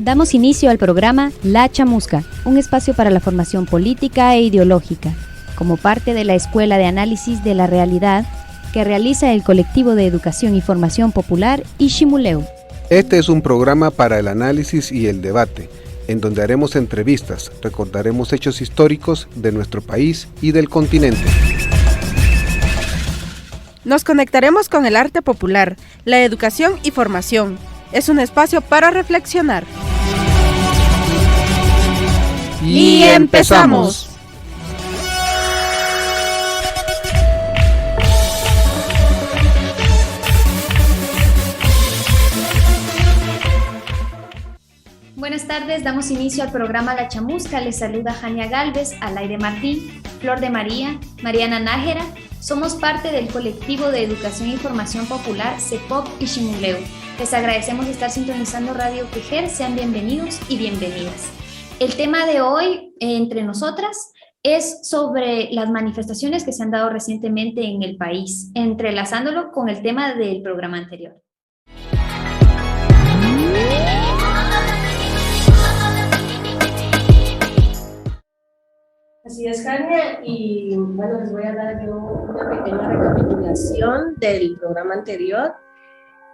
Damos inicio al programa La Chamusca, un espacio para la formación política e ideológica, como parte de la Escuela de Análisis de la Realidad que realiza el Colectivo de Educación y Formación Popular Iximuleu. Este es un programa para el análisis y el debate, en donde haremos entrevistas, recordaremos hechos históricos de nuestro país y del continente. Nos conectaremos con el arte popular, la educación y formación. Es un espacio para reflexionar. Y empezamos. Buenas tardes, damos inicio al programa La Chamusca. Les saluda Jania Galvez, Alaire Martín, Flor de María, Mariana Nájera. Somos parte del Colectivo de Educación y Formación Popular CEPOP Iximuleu. Les agradecemos estar sintonizando Radio Quejer. Sean bienvenidos y bienvenidas. El tema de hoy entre nosotras es sobre las manifestaciones que se han dado recientemente en el país, entrelazándolo con el tema del programa anterior. Así es, Jania, y bueno, les voy a dar yo una pequeña recapitulación del programa anterior,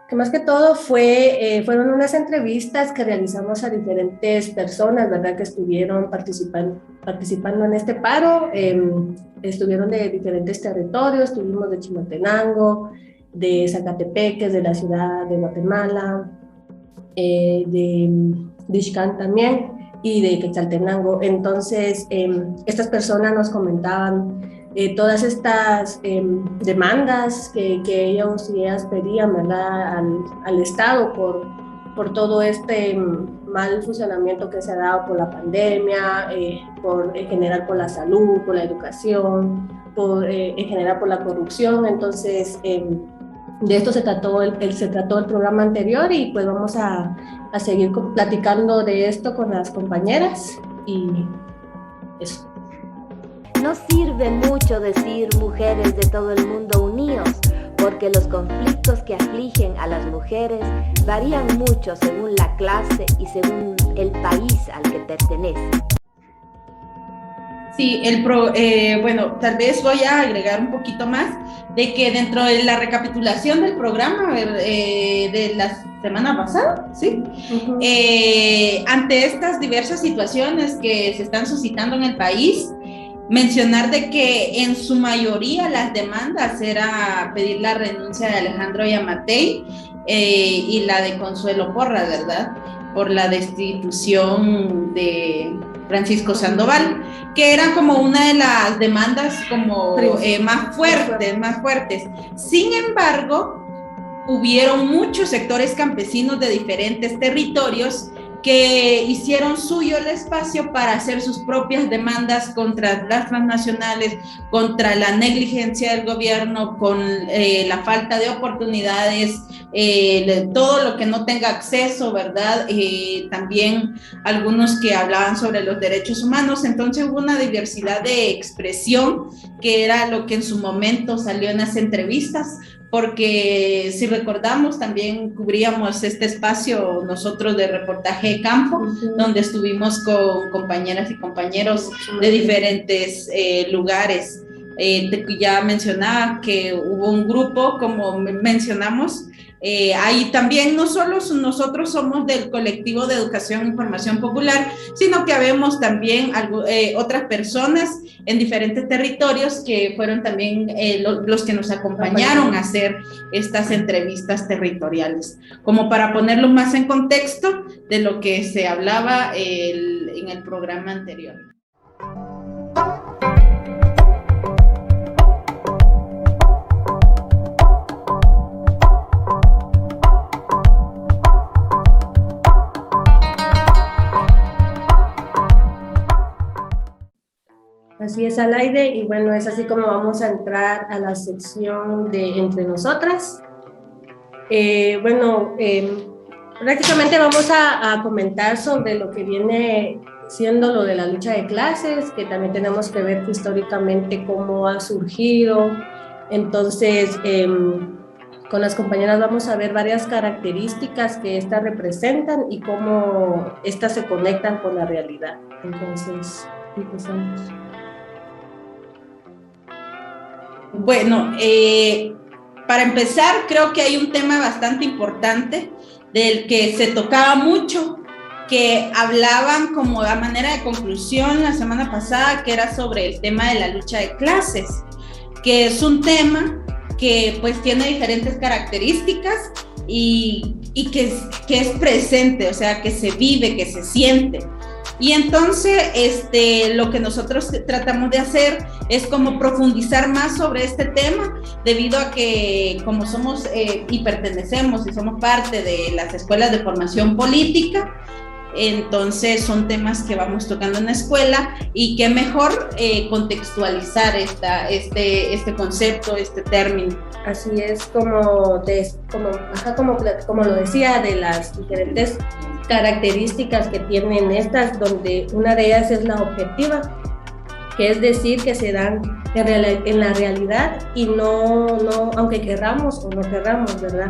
que más que todo fueron unas entrevistas que realizamos a diferentes personas, ¿verdad?, que estuvieron participando en este paro. Estuvieron de diferentes territorios, estuvimos de Chimaltenango, de Zacatepeques, de la ciudad de Guatemala, de Ixcán también, y de Quetzaltenango. Entonces, estas personas nos comentaban todas estas demandas que ellos y ellas pedían, ¿verdad?, al Estado por todo este mal funcionamiento que se ha dado por la pandemia, en general por la salud, por la educación, en general por la corrupción. Entonces, de esto se trató el programa anterior, y pues vamos a seguir platicando de esto con las compañeras y eso. No sirve mucho decir mujeres de todo el mundo unidos, porque los conflictos que afligen a las mujeres varían mucho según la clase y según el país al que pertenece. Sí, bueno, tal vez voy a agregar un poquito más de que dentro de la recapitulación del programa de la semana pasada, ¿sí? Uh-huh. Ante estas diversas situaciones que se están suscitando en el país, mencionar de que en su mayoría las demandas era pedir la renuncia de Alejandro Yamatei y la de Consuelo Porras, ¿verdad?, por la destitución de Francisco Sandoval, que era como una de las demandas como más fuertes. Sin embargo, hubieron muchos sectores campesinos de diferentes territorios que hicieron suyo el espacio para hacer sus propias demandas contra las transnacionales, contra la negligencia del gobierno, con la falta de oportunidades, todo lo que no tenga acceso, ¿verdad? También algunos que hablaban sobre los derechos humanos. Entonces hubo una diversidad de expresión que era lo que en su momento salió en las entrevistas, porque si recordamos también cubríamos este espacio nosotros de reportaje de campo, uh-huh, donde estuvimos con compañeras y compañeros de diferentes lugares. Ya mencionaba que hubo un grupo, como mencionamos, ahí también no solo nosotros somos del Colectivo de Educación y Formación Popular, sino que habemos también otras personas en diferentes territorios que fueron también los que nos acompañaron a hacer estas entrevistas territoriales, como para ponerlo más en contexto de lo que se hablaba en el programa anterior. Así es, al aire, y bueno, es así como vamos a entrar a la sección de Entre Nosotras. Prácticamente vamos a comentar sobre lo que viene siendo lo de la lucha de clases, que también tenemos que ver históricamente cómo ha surgido. Entonces, con las compañeras vamos a ver varias características que estas representan y cómo estas se conectan con la realidad. Entonces, empezamos. Bueno, para empezar, creo que hay un tema bastante importante del que se tocaba mucho, que hablaban como a manera de conclusión la semana pasada, que era sobre el tema de la lucha de clases, que es un tema que pues tiene diferentes características y que es presente, o sea, que se vive, que se siente. Y entonces lo que nosotros tratamos de hacer es como profundizar más sobre este tema, debido a que como somos y pertenecemos y somos parte de las escuelas de formación política, entonces son temas que vamos tocando en la escuela, y qué mejor contextualizar este concepto, este término. Así es, como lo decía, de las diferentes características que tienen estas, donde una de ellas es la objetiva, que es decir, que se dan en la realidad y no aunque querramos o no querramos, ¿verdad?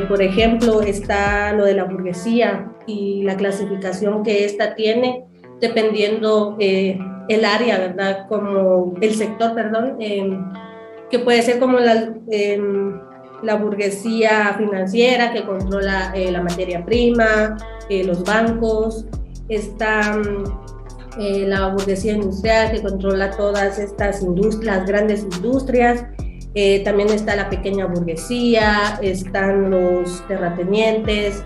Por ejemplo, está lo de la burguesía y la clasificación que ésta tiene, dependiendo el área, ¿verdad? Como el sector, perdón, que puede ser como la burguesía financiera, que controla la materia prima, los bancos. Está la burguesía industrial, que controla todas estas industrias, las grandes industrias. También está la pequeña burguesía, están los terratenientes,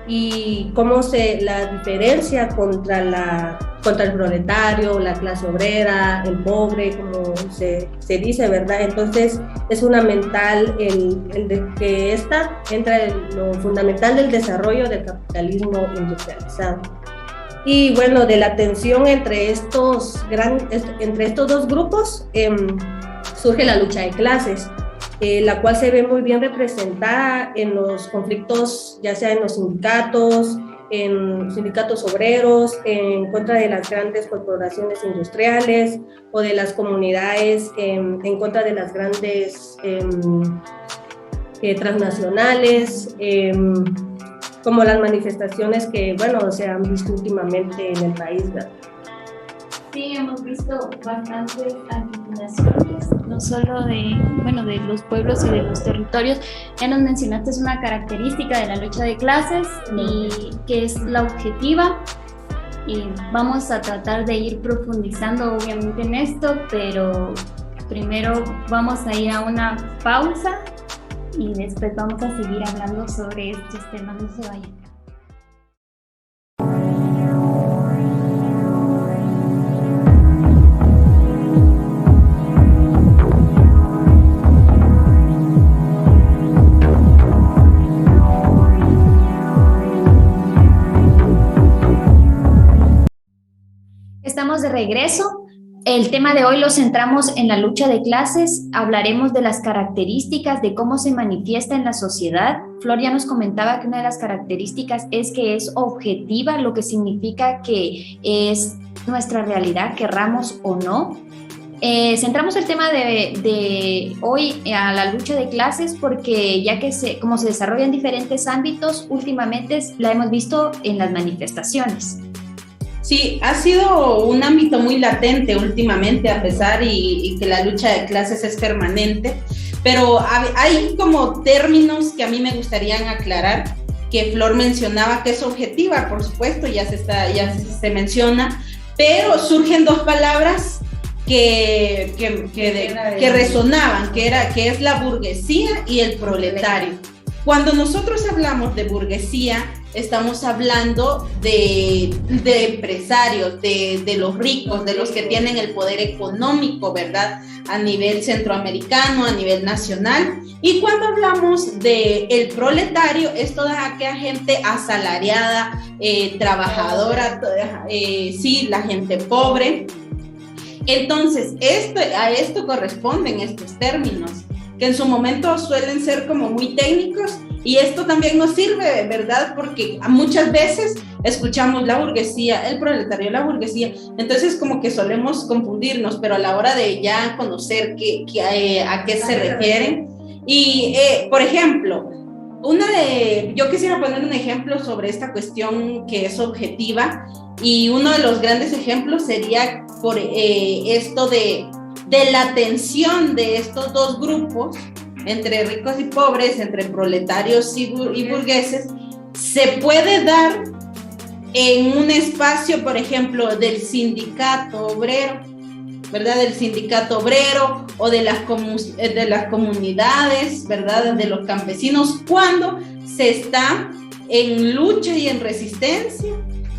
y cómo la diferencia contra el proletario, la clase obrera, el pobre, como se dice, ¿verdad? Entonces es fundamental que esta entra en lo fundamental del desarrollo del capitalismo industrializado. Y bueno, de la tensión entre estos dos grupos surge la lucha de clases, la cual se ve muy bien representada en los conflictos, ya sea en los sindicatos obreros, en contra de las grandes corporaciones industriales, o de las comunidades en contra de las grandes transnacionales, como las manifestaciones que, bueno, se han visto últimamente en el país, ¿verdad? Sí, hemos visto bastantes articulaciones, no solo de los pueblos y de los territorios. Ya nos mencionaste, es una característica de la lucha de clases, y que es la objetiva, y vamos a tratar de ir profundizando obviamente en esto, pero primero vamos a ir a una pausa y después vamos a seguir hablando sobre estos temas. No se vayan. Estamos de regreso. El tema de hoy lo centramos en la lucha de clases. Hablaremos de las características de cómo se manifiesta en la sociedad. Flor ya nos comentaba que una de las características es que es objetiva, lo que significa que es nuestra realidad, querramos o no. Centramos el tema de hoy a la lucha de clases porque ya que como se desarrolla en diferentes ámbitos, últimamente la hemos visto en las manifestaciones. Sí, ha sido un ámbito muy latente últimamente, a pesar y que la lucha de clases es permanente, pero hay como términos que a mí me gustaría aclarar, que Flor mencionaba que es objetiva, por supuesto, ya se menciona, pero surgen dos palabras que resonaban, que es la burguesía y el proletario. Cuando nosotros hablamos de burguesía, estamos hablando de empresarios, de los ricos, de los que tienen el poder económico, ¿verdad? A nivel centroamericano, a nivel nacional. Y cuando hablamos del proletario, es toda aquella gente asalariada, trabajadora, sí, la gente pobre. Entonces, a esto corresponden estos términos, que en su momento suelen ser como muy técnicos, y esto también nos sirve, ¿verdad? Porque muchas veces escuchamos la burguesía, el proletario, la burguesía, entonces como que solemos confundirnos, pero a la hora de ya conocer a qué se refieren, Y, por ejemplo, yo quisiera poner un ejemplo sobre esta cuestión que es objetiva, y uno de los grandes ejemplos sería por esto de la tensión de estos dos grupos, entre ricos y pobres, entre proletarios y burgueses, se puede dar en un espacio, por ejemplo, del sindicato obrero, ¿verdad? Del sindicato obrero o de las comunidades, ¿verdad? De los campesinos, cuando se está en lucha y en resistencia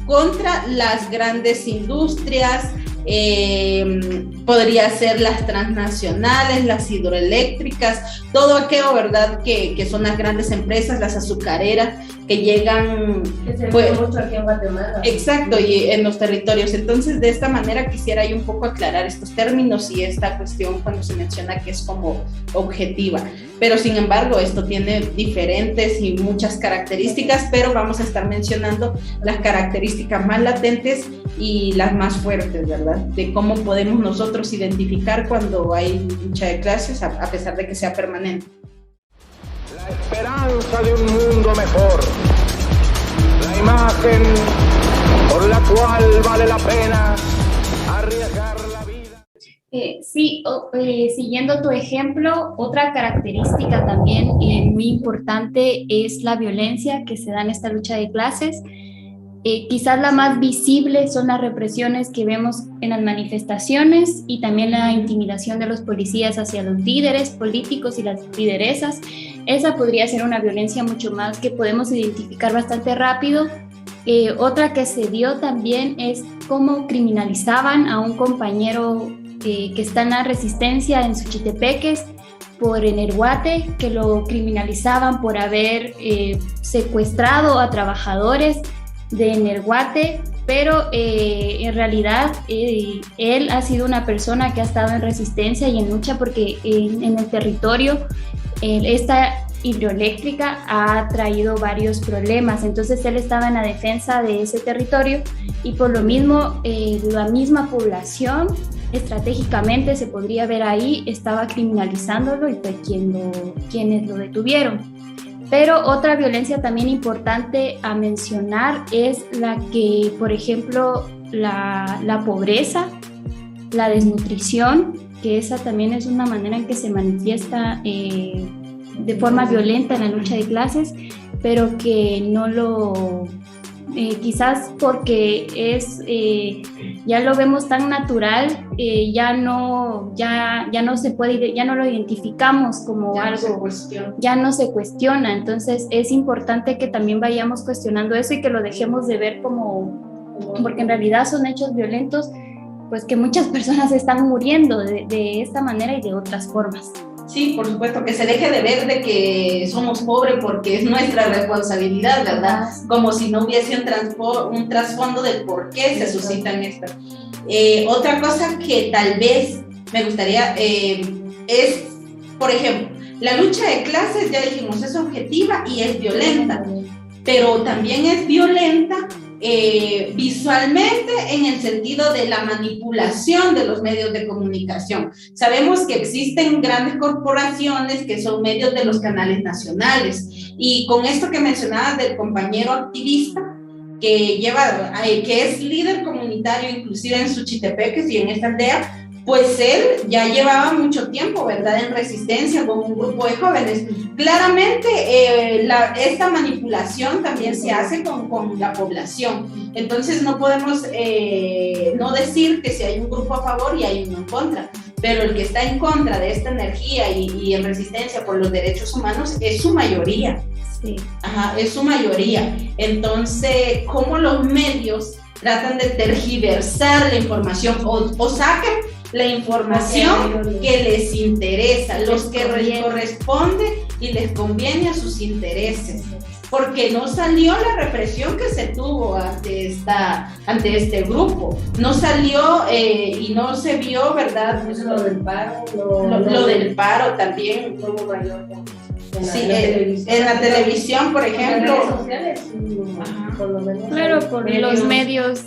contra las grandes industrias, podría ser las transnacionales, las hidroeléctricas, todo aquello, ¿verdad? Que son las grandes empresas, las azucareras, que llegan... Que se ve mucho aquí en Guatemala. Exacto, y en los territorios. Entonces, de esta manera quisiera yo un poco aclarar estos términos y esta cuestión cuando se menciona que es como objetiva. Pero, sin embargo, esto tiene diferentes y muchas características, pero vamos a estar mencionando las características más latentes y las más fuertes, ¿verdad? De cómo podemos nosotros identificar cuando hay lucha de clases, a pesar de que sea permanente. La esperanza de un mundo mejor, la imagen por la cual vale la pena arriesgar la vida. Siguiendo tu ejemplo, otra característica también muy importante es la violencia que se da en esta lucha de clases. Quizás la más visible son las represiones que vemos en las manifestaciones y también la intimidación de los policías hacia los líderes políticos y las lideresas. Esa podría ser una violencia mucho más que podemos identificar bastante rápido. Otra que se dio también es cómo criminalizaban a un compañero que está en la resistencia en Suchitepeques por Energuate, que lo criminalizaban por haber secuestrado a trabajadores de Energuate, pero en realidad él ha sido una persona que ha estado en resistencia y en lucha porque en el territorio esta hidroeléctrica ha traído varios problemas, entonces él estaba en la defensa de ese territorio y por lo mismo la misma población estratégicamente se podría ver ahí, estaba criminalizándolo y fue quienes lo detuvieron. Pero otra violencia también importante a mencionar es la que, por ejemplo, la pobreza, la desnutrición, que esa también es una manera en que se manifiesta de forma violenta en la lucha de clases, pero que no lo... quizás porque ya lo vemos tan natural, ya no se puede, ya no lo identificamos como ya algo, ya no se cuestiona. Entonces es importante que también vayamos cuestionando eso y que lo dejemos de ver porque en realidad son hechos violentos, pues que muchas personas están muriendo de esta manera y de otras formas. Sí, por supuesto, que se deje de ver de que somos pobres porque es nuestra responsabilidad, ¿verdad? Como si no hubiese un trasfondo del por qué se suscitan estas. Otra cosa que tal vez me gustaría es, por ejemplo, la lucha de clases, ya dijimos, es objetiva y es violenta, pero también es violenta visualmente en el sentido de la manipulación de los medios de comunicación. Sabemos que existen grandes corporaciones que son medios de los canales nacionales, y con esto que mencionabas del compañero activista que es líder comunitario inclusive en Suchitepeques y en esta aldea, pues él ya llevaba mucho tiempo, ¿verdad?, en resistencia con un grupo de jóvenes. Claramente, esta manipulación también se hace con la población. Entonces, no podemos no decir que si hay un grupo a favor y hay uno en contra. Pero el que está en contra de esta energía y en resistencia por los derechos humanos es su mayoría. Sí. Ajá, es su mayoría. Entonces, ¿cómo los medios tratan de tergiversar la información o sacan la información que les interesa, los que corresponde y les conviene a sus intereses? Porque no salió la represión que se tuvo ante este grupo, no salió y no se vio, ¿verdad? Lo del paro, lo del paro también. En la televisión, por ejemplo. En las redes sociales, por lo menos. Claro, por los medios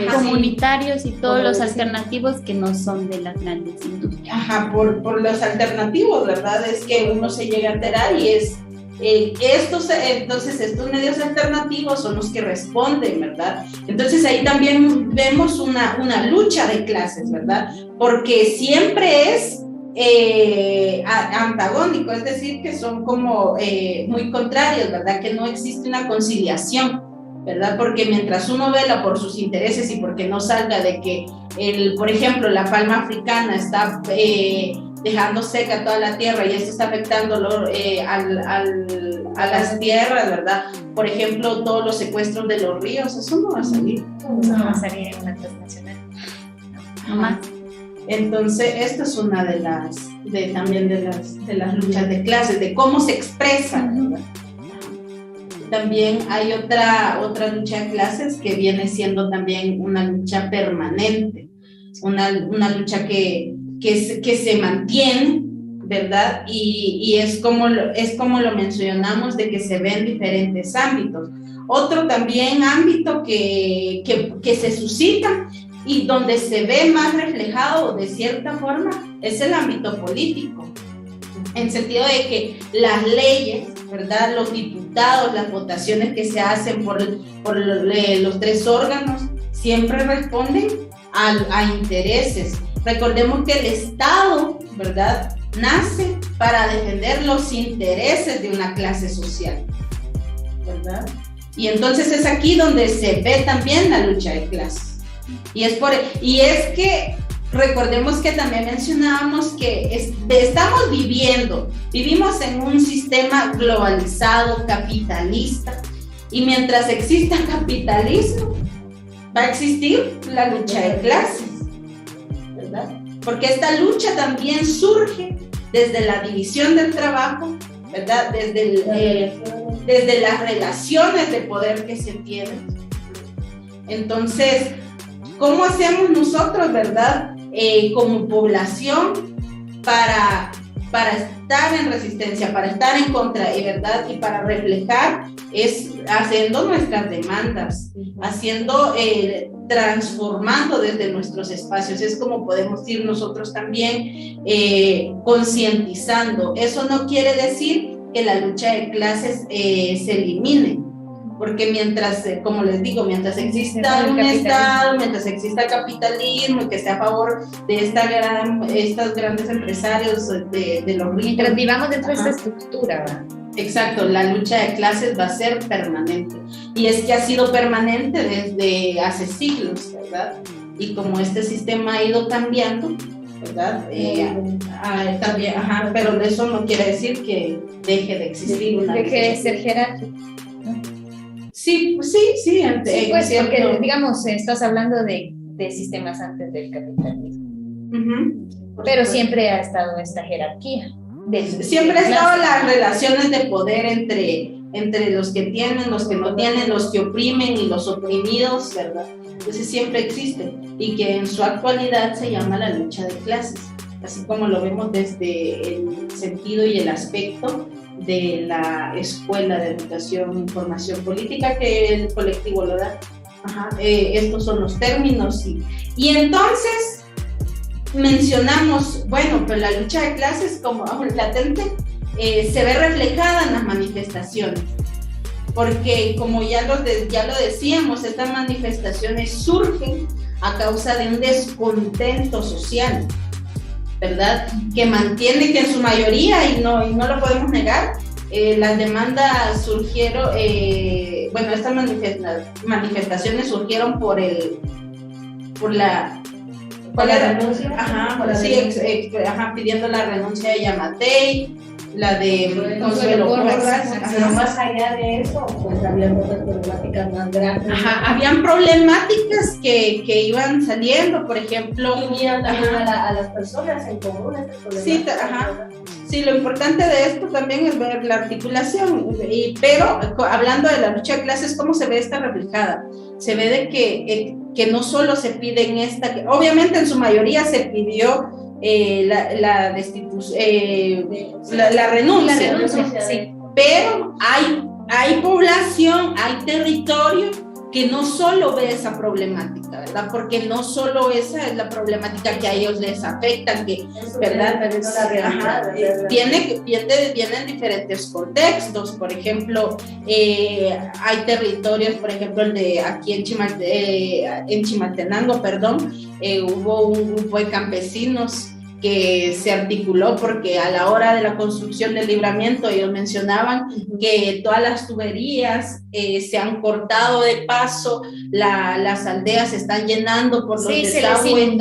comunitarios y todos los sí. alternativos que no son de las grandes industrias. Ajá, por los alternativos, ¿verdad? Es que uno se llega a enterar y es entonces estos medios alternativos son los que responden, ¿verdad? Entonces ahí también vemos una lucha de clases, ¿verdad? Porque siempre es antagónico, es decir, que son como muy contrarios, ¿verdad? Que no existe una conciliación, ¿verdad? Porque mientras uno vela por sus intereses y porque no salga de que, por ejemplo, la palma africana está dejando seca toda la tierra y esto está afectando a las tierras, ¿verdad? Por ejemplo, todos los secuestros de los ríos, eso no va a salir. No va a salir en una transnacional. No más. Entonces, esta es una de las luchas de clases, de cómo se expresan, ¿verdad? También hay otra lucha de clases que viene siendo también una lucha permanente, una lucha que se mantiene, ¿verdad? Y es como lo mencionamos, de que se ve en diferentes ámbitos. Otro también ámbito que se suscita y donde se ve más reflejado de cierta forma es el ámbito político, en sentido de que las leyes, ¿verdad? Los diputados, las votaciones que se hacen por los tres órganos siempre responden a intereses. Recordemos que el Estado, ¿verdad?, nace para defender los intereses de una clase social, ¿verdad? Y entonces es aquí donde se ve también la lucha de clases. Y es que recordemos que también mencionábamos que vivimos en un sistema globalizado, capitalista, y mientras exista capitalismo, va a existir la lucha de clases, ¿verdad? Porque esta lucha también surge desde la división del trabajo, ¿verdad? Desde las relaciones de poder que se tienen. Entonces, ¿cómo hacemos nosotros, verdad, como población para estar en resistencia, para estar en contra, ¿verdad? Y para reflejar, es haciendo nuestras demandas, transformando desde nuestros espacios. Es como podemos ir nosotros también concientizando. Eso no quiere decir que la lucha de clases se elimine, porque como les digo, mientras exista un Estado, mientras exista el capitalismo, que esté a favor de estos grandes empresarios de los ricos. Mientras vivamos dentro de esta estructura, ¿verdad? Exacto, la lucha de clases va a ser permanente. Y es que ha sido permanente desde hace siglos, ¿verdad? Y como este sistema ha ido cambiando, ¿verdad? También, pero eso no quiere decir que deje de existir una deje de ser jerárquico. Sí, pues porque, digamos, estás hablando de sistemas antes del capitalismo. Pero siempre ha estado esta jerarquía. Siempre ha estado las relaciones de poder entre los que tienen, los que no tienen, los que oprimen y los oprimidos, ¿verdad? Entonces siempre existe, y que en su actualidad se llama la lucha de clases, así como lo vemos desde el sentido y el aspecto de la Escuela de Educación y Formación Política que el colectivo lo da. Estos son los términos. Y entonces mencionamos, bueno, pues la lucha de clases como latente se ve reflejada en las manifestaciones, porque como ya lo decíamos, estas manifestaciones surgen a causa de un descontento social, ¿verdad? Que mantiene, que en su mayoría, y no lo podemos negar, las demandas surgieron, estas manifestaciones surgieron por la renuncia, pidiendo la renuncia de Yamatei, la de Consuelo Porras. Pero más allá de eso, pues había otras problemáticas más grandes. Habían problemáticas que iban saliendo, por ejemplo. Y también a las personas en común. Sí, lo importante de esto también es ver la articulación, pero hablando de la lucha de clases, ¿cómo se ve esta reflejada? Se ve de que no solo se pide obviamente en su mayoría se pidió la renuncia, sí. Pero hay población, hay territorio que no solo ve esa problemática, ¿verdad? Porque no solo esa es la problemática que a ellos les afecta, que, ¿verdad? Viene en diferentes contextos. Por ejemplo, hay territorios, por ejemplo, el de aquí en Chimaltenango, hubo un grupo de campesinos que se articuló porque a la hora de la construcción del libramiento ellos mencionaban que todas las tuberías se han cortado de paso, las aldeas se están llenando por los desagües,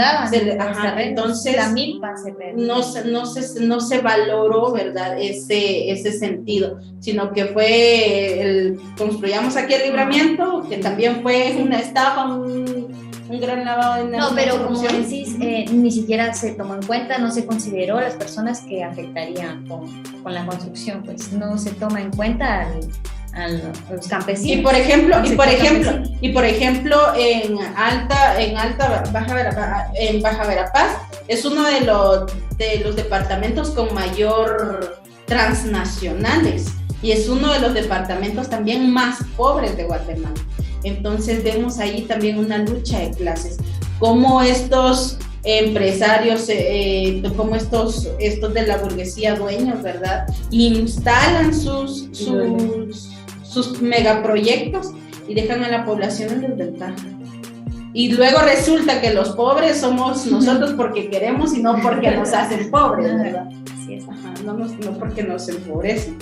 entonces la milpa se perdió. no se valoró, ¿verdad? ese sentido, sino que fue construyamos aquí el libramiento, que también fue una estafa, un gran lavado de dinero. No, pero como decís, ni siquiera se tomó en cuenta, no se consideró las personas que afectarían con la construcción, pues no se toma en cuenta a los campesinos. Y por ejemplo, en Baja Verapaz es uno de los departamentos con mayor transnacionales y es uno de los departamentos también más pobres de Guatemala. Entonces vemos ahí también una lucha de clases, cómo estos empresarios, como estos de la burguesía dueños, ¿verdad? Instalan sus megaproyectos y dejan a la población en desventaja. Y luego resulta que los pobres somos nosotros porque queremos y no porque nos hacen pobres, ¿verdad? Así es. No porque nos empobrecen.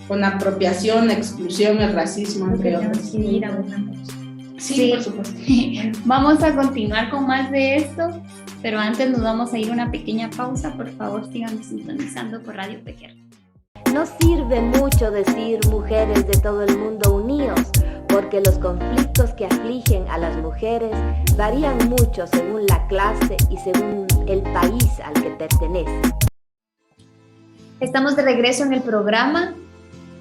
Con apropiación, exclusión, el racismo, entre otros. Sí, por supuesto. Vamos a continuar con más de esto, pero antes nos vamos a ir a una pequeña pausa. Por favor, sigan sintonizando por Radio Pequer. No sirve mucho decir mujeres de todo el mundo unidos, porque los conflictos que afligen a las mujeres varían mucho según la clase y según el país al que pertenece. Estamos de regreso en el programa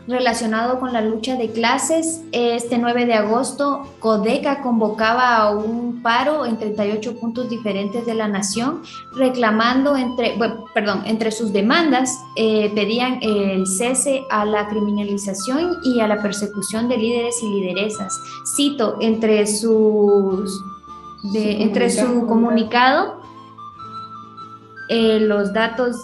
relacionado con la lucha de clases. Este 9 de agosto, Codeca convocaba a un paro en 38 puntos diferentes de la nación, reclamando entre sus demandas, pedían el cese a la criminalización y a la persecución de líderes y lideresas. Cito, entre su comunicado, los datos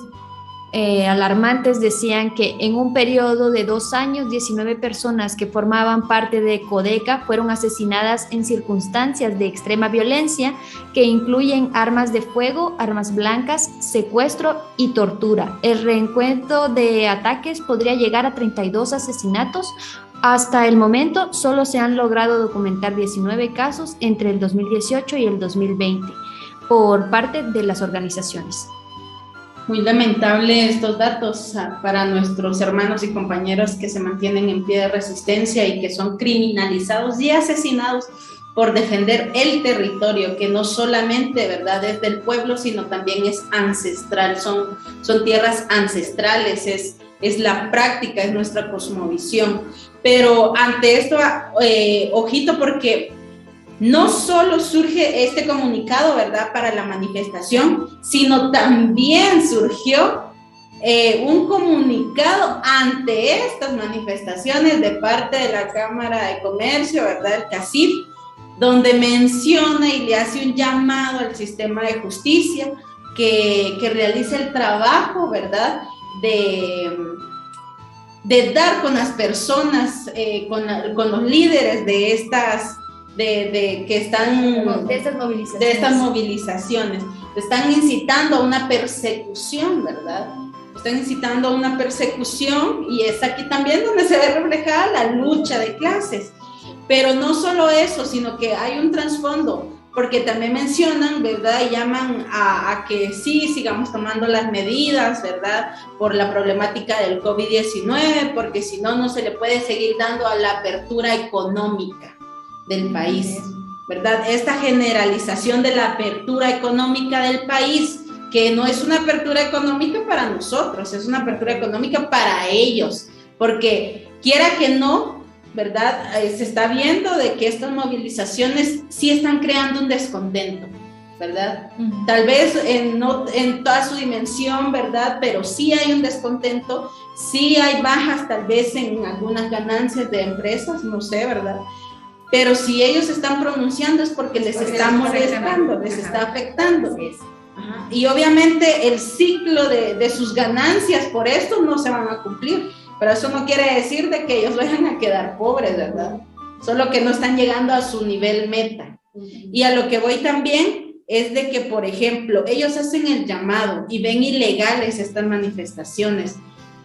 alarmantes decían que en un periodo de 2 años, 19 personas que formaban parte de Codeca fueron asesinadas en circunstancias de extrema violencia que incluyen armas de fuego, armas blancas, secuestro y tortura. El reencuentro de ataques podría llegar a 32 asesinatos. Hasta el momento solo se han logrado documentar 19 casos entre el 2018 y el 2020 por parte de las organizaciones. Muy lamentable estos datos para nuestros hermanos y compañeros que se mantienen en pie de resistencia y que son criminalizados y asesinados por defender el territorio, que no solamente, ¿verdad?, es del pueblo, sino también es ancestral, son tierras ancestrales, es la práctica, es nuestra cosmovisión. Pero ante esto, ojito, porque no solo surge este comunicado, ¿verdad?, para la manifestación, sino también surgió un comunicado ante estas manifestaciones de parte de la Cámara de Comercio, ¿verdad?, el CACIF, donde menciona y le hace un llamado al sistema de justicia que realice el trabajo, ¿verdad?, de dar con las personas, con los líderes de estas movilizaciones, están incitando a una persecución, ¿verdad? Están incitando a una persecución y es aquí también donde se ve reflejada la lucha de clases. Pero no solo eso, sino que hay un trasfondo, porque también mencionan, ¿verdad?, y llaman a que sí sigamos tomando las medidas, ¿verdad?, por la problemática del COVID-19, porque si no, no se le puede seguir dando a la apertura económica del país, ¿verdad? Esta generalización de la apertura económica del país, que no es una apertura económica para nosotros, es una apertura económica para ellos, porque quiera que no, ¿verdad?, se está viendo de que estas movilizaciones sí están creando un descontento, ¿verdad? Tal vez no en toda su dimensión, ¿verdad?, pero sí hay un descontento, sí hay bajas tal vez en algunas ganancias de empresas, no sé, ¿verdad?, pero si ellos están pronunciando es porque les está molestando, les está afectando. Ajá. Y obviamente el ciclo de sus ganancias por esto no se van a cumplir, pero eso no quiere decir de que ellos vayan a quedar pobres, ¿verdad? Solo que no están llegando a su nivel meta. Y a lo que voy también es de que, por ejemplo, ellos hacen el llamado y ven ilegales estas manifestaciones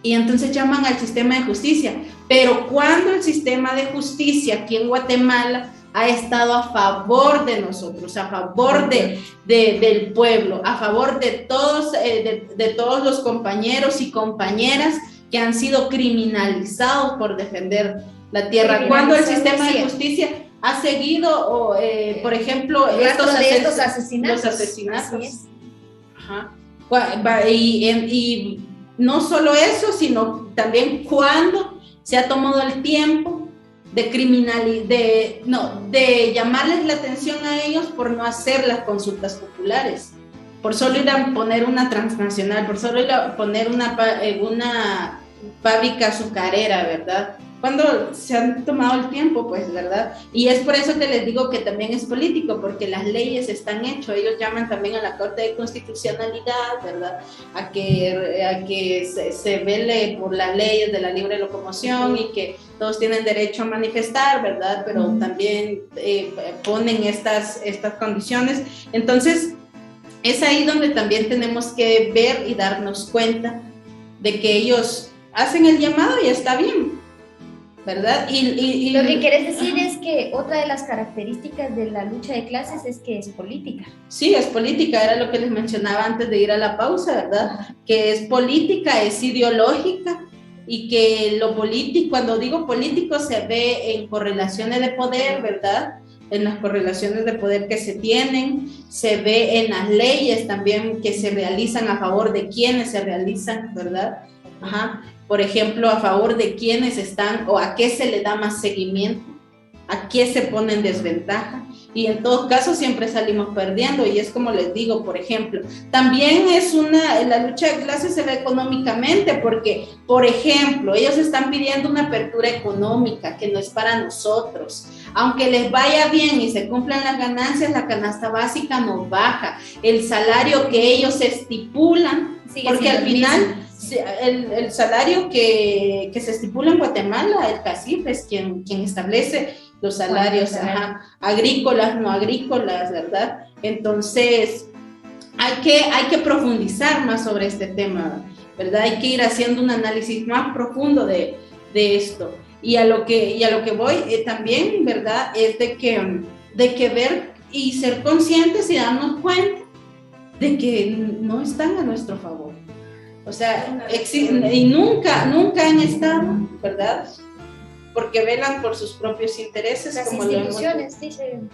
y entonces llaman al sistema de justicia, pero cuando el sistema de justicia aquí en Guatemala ha estado a favor de nosotros, a favor del pueblo, a favor de todos los compañeros y compañeras que han sido criminalizados por defender la tierra, cuando el sistema de justicia ha seguido, por ejemplo, estos asesinatos. Los asesinatos. Ajá. Y no solo eso, sino también cuando se ha tomado el tiempo de llamarles la atención a ellos por no hacer las consultas populares, por solo ir a poner una transnacional, por solo ir a poner una fábrica azucarera, ¿verdad? Cuando se han tomado el tiempo, pues, ¿verdad? Y es por eso que les digo que también es político, porque las leyes están hechas. Ellos llaman también a la Corte de Constitucionalidad, ¿verdad? A que se vele por las leyes de la libre locomoción y que todos tienen derecho a manifestar, ¿verdad? Pero también ponen estas condiciones. Entonces, es ahí donde también tenemos que ver y darnos cuenta de que ellos hacen el llamado y está bien, ¿verdad? Y lo que quieres decir es que otra de las características de la lucha de clases es que es política. Sí, es política, era lo que les mencionaba antes de ir a la pausa, ¿verdad? Que es política, es ideológica, y que lo político, cuando digo político, se ve en correlaciones de poder, ¿verdad? En las correlaciones de poder que se tienen, se ve en las leyes también que se realizan a favor de quienes se realizan, ¿verdad? Ajá. Por ejemplo, a favor de quienes están o a qué se le da más seguimiento, a qué se pone en desventaja, y en todo caso siempre salimos perdiendo. Y es como les digo, por ejemplo, también la lucha de clases se ve económicamente, porque, por ejemplo, ellos están pidiendo una apertura económica que no es para nosotros. Aunque les vaya bien y se cumplan las ganancias, la canasta básica no baja, el salario que ellos estipulan, porque al final el salario que se estipula en Guatemala, el CACIF es quien establece los salarios, agrícolas, no agrícolas, ¿verdad? Entonces, hay que profundizar más sobre este tema, ¿verdad? Hay que ir haciendo un análisis más profundo de esto. Y a lo que voy también, ¿verdad? Es de que ver y ser conscientes y darnos cuenta de que no están a nuestro favor. O sea, y nunca han estado, ¿verdad? Porque velan por sus propios intereses. Las como instituciones, dicen.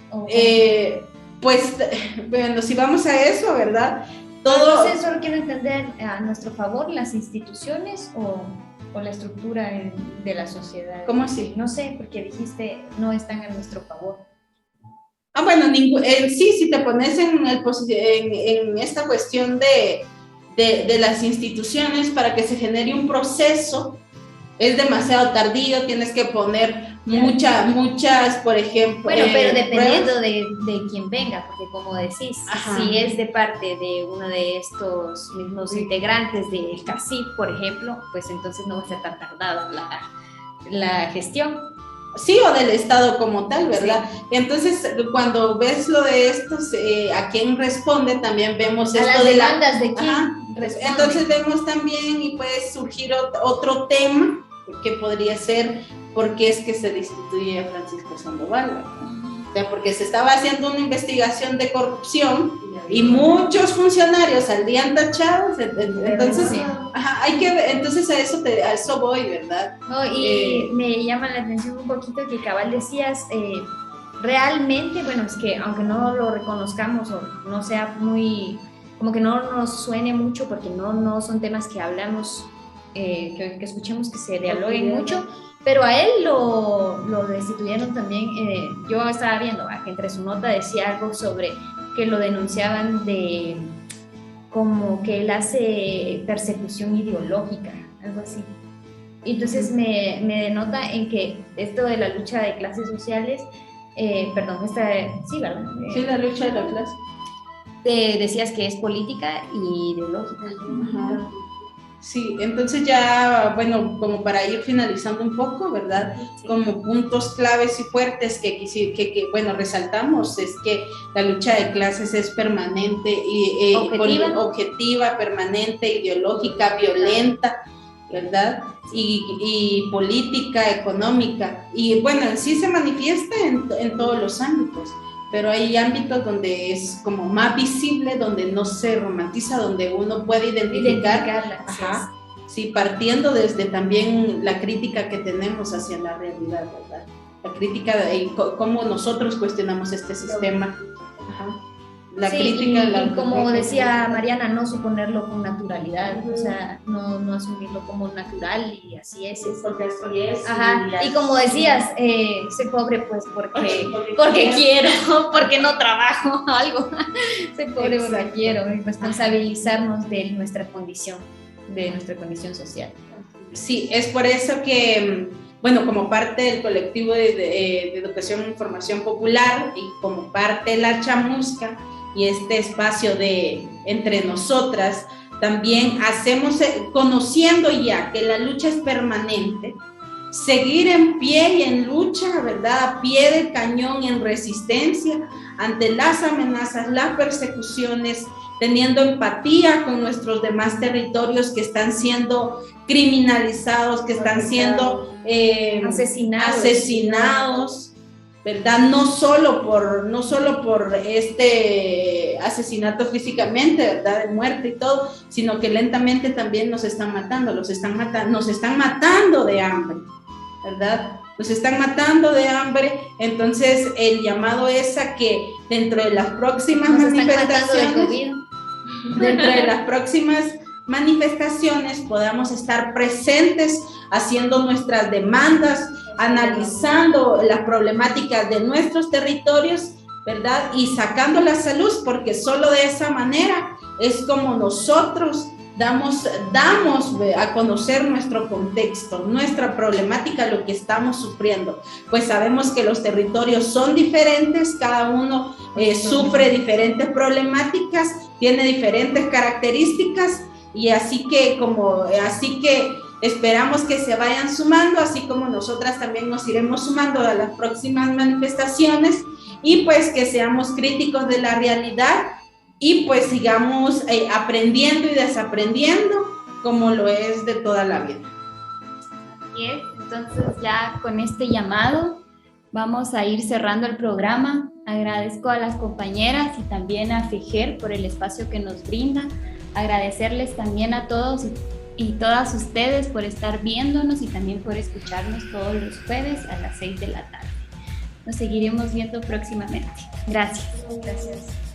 Pues, bueno, si vamos a eso, ¿verdad? Entonces, solo quiero entender, ¿a nuestro favor las instituciones o la estructura de la sociedad? ¿Cómo así? No sé, porque dijiste no están a nuestro favor. Bueno, sí, si te pones en esta cuestión de las instituciones, para que se genere un proceso, es demasiado tardío, tienes que poner muchas, por ejemplo... Bueno, pero dependiendo de quién venga, porque como decís, si es de parte de uno de estos mismos integrantes del CACIF, por ejemplo, pues entonces no va a ser tan tardada la gestión. Sí, o del Estado como tal, ¿verdad? Sí. Entonces, cuando ves lo de estos, a quién responde, también vemos a esto las de demandas de quién responde. Entonces vemos también, y puede surgir otro tema, que podría ser por qué es que se destituye a Francisco Sandoval, ¿verdad? O sea, porque se estaba haciendo una investigación de corrupción y muchos funcionarios salían tachados, entonces entonces a eso voy, ¿verdad? No, y me llama la atención un poquito que cabal decías, realmente, bueno, es que aunque no lo reconozcamos o no sea muy, como que no nos suene mucho, porque no son temas que hablamos, que escuchemos que se dialoguen mucho, pero a él lo destituyeron también. Yo estaba viendo que entre su nota decía algo sobre que lo denunciaban de como que él hace persecución ideológica, algo así. Entonces me denota en que esto de la lucha de clases sociales sí, ¿verdad? Sí, la lucha de la clase. Decías que es política y ideológica. Ajá. Sí, entonces ya, bueno, como para ir finalizando un poco, ¿verdad? Sí. Como puntos claves y fuertes que bueno, resaltamos es que la lucha de clases es permanente, y objetiva, permanente, ideológica, violenta, ¿verdad? Y política, económica. Y bueno, sí se manifiesta en todos los ámbitos, pero hay ámbitos donde es como más visible, donde no se romantiza, donde uno puede identificarla. Ajá, sí, partiendo desde también la crítica que tenemos hacia la realidad, ¿verdad? La crítica de cómo nosotros cuestionamos este sistema. Ajá. La sí, crítica, y como decía Mariana, no suponerlo con naturalidad, o sea, no asumirlo como natural y así es. Porque así es. Ajá, y como decías, soy pobre pues porque quiero, porque no trabajo, algo. Soy pobre porque quiero, y responsabilizarnos de nuestra condición social. Sí, es por eso que, bueno, como parte del colectivo de educación e información popular y como parte de la Chamusca, y este espacio de entre nosotras, también hacemos, conociendo ya que la lucha es permanente, seguir en pie y en lucha, ¿verdad? A pie del cañón, en resistencia ante las amenazas, las persecuciones, teniendo empatía con nuestros demás territorios que están siendo criminalizados, que están siendo asesinados, ¿verdad? No solo por este asesinato físicamente, ¿verdad? De muerte y todo, sino que lentamente también nos están matando, nos están matando de hambre, ¿verdad? Nos están matando de hambre. Entonces el llamado es a que dentro de las próximas manifestaciones podamos estar presentes haciendo nuestras demandas, analizando las problemáticas de nuestros territorios, ¿verdad? Y sacándolas a luz, porque solo de esa manera es como nosotros damos a conocer nuestro contexto, nuestra problemática, lo que estamos sufriendo. Pues sabemos que los territorios son diferentes, cada uno sufre diferentes problemáticas, tiene diferentes características, y así que esperamos que se vayan sumando, así como nosotras también nos iremos sumando a las próximas manifestaciones, y pues que seamos críticos de la realidad y pues sigamos aprendiendo y desaprendiendo como lo es de toda la vida. Así es, entonces ya con este llamado vamos a ir cerrando el programa. Agradezco a las compañeras y también a FEJER por el espacio que nos brinda. Agradecerles también a todos y todas ustedes por estar viéndonos y también por escucharnos todos los jueves a las 6 de la tarde. Nos seguiremos viendo próximamente. Gracias. Gracias.